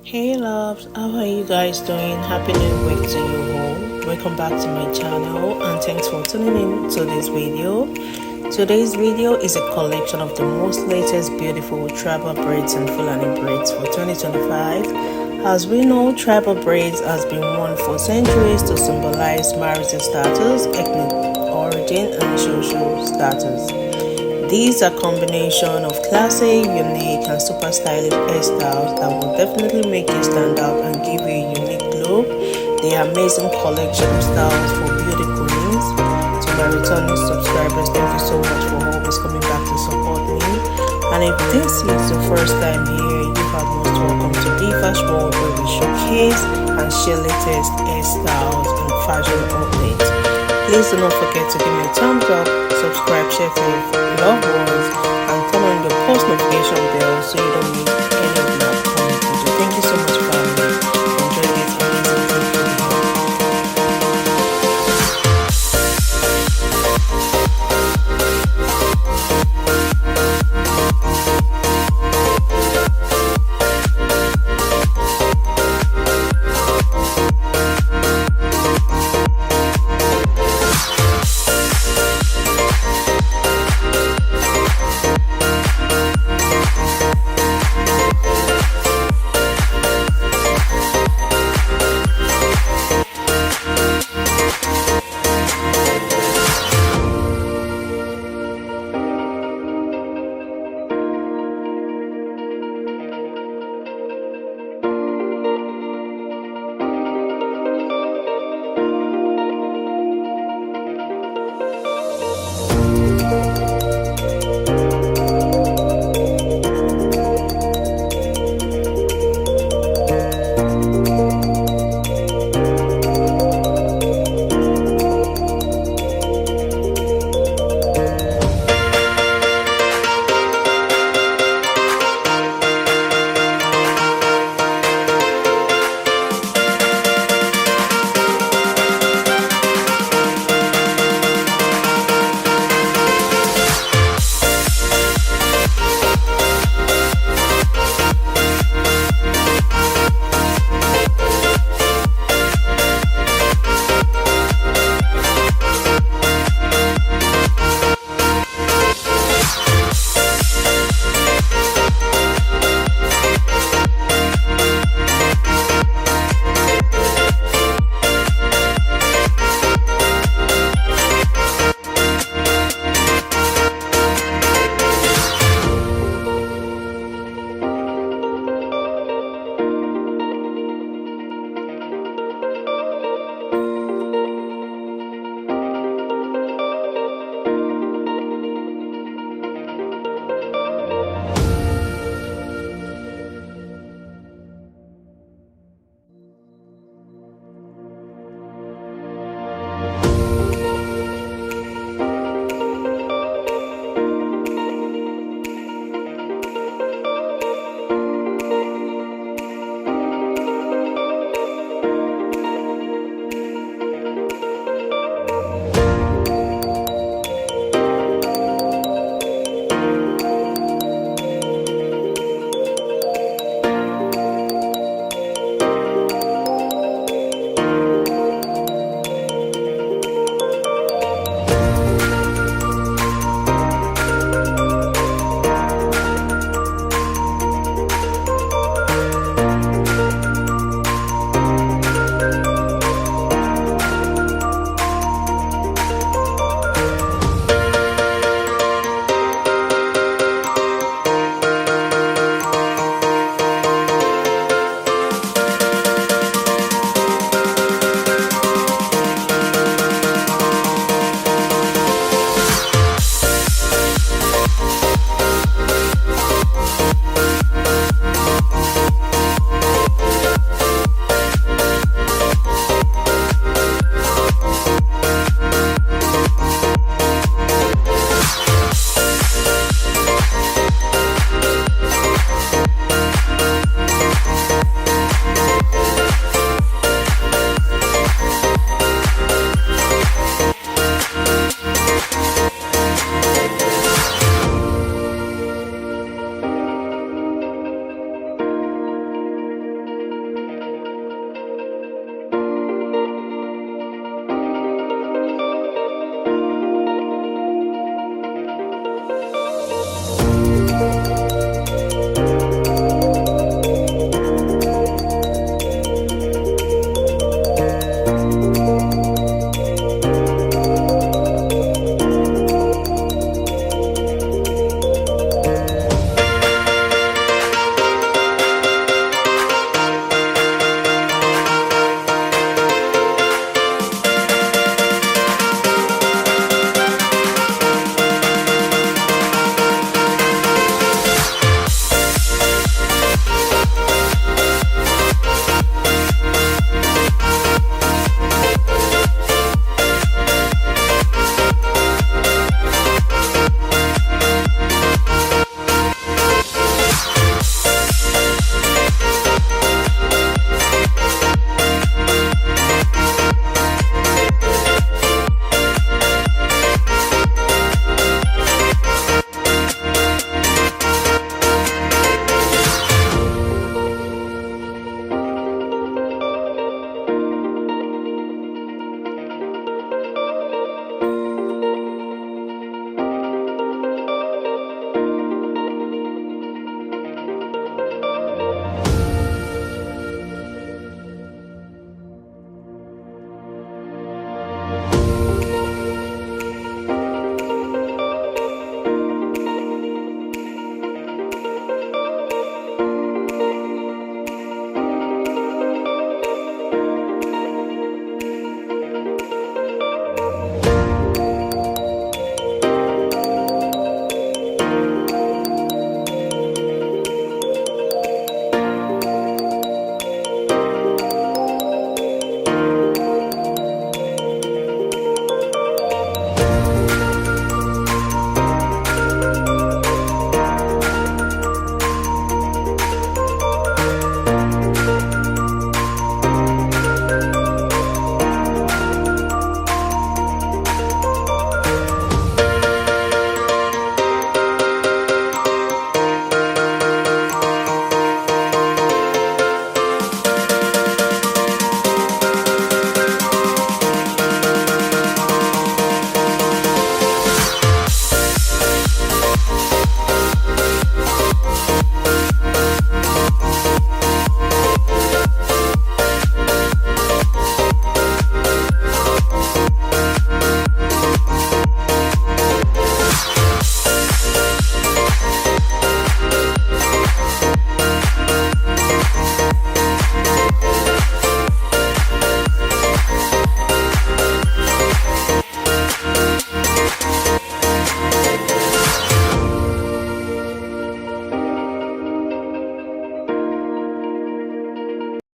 Hey loves, how are you guys doing? Happy new week to you all. Welcome back to my channel and thanks for tuning in to this video. Today's video is a collection of the most latest beautiful tribal braids and Fulani braids for 2025. As we know, tribal braids has been worn for centuries to symbolize marital status, ethnic origin and social status. These are a combination of classic, unique and super stylish hairstyles that will definitely make you stand out and give you a unique look. They are amazing collection of styles for beauty queens. To my returning subscribers, thank you so much for always coming back to support me. And if this is your first time here, you are most welcome to Diva's World, where we showcase and share latest hairstyles and fashion updates. Please do not forget to give me a thumbs up, subscribe, share to your loved ones, and turn on the post notification bell so you don't miss any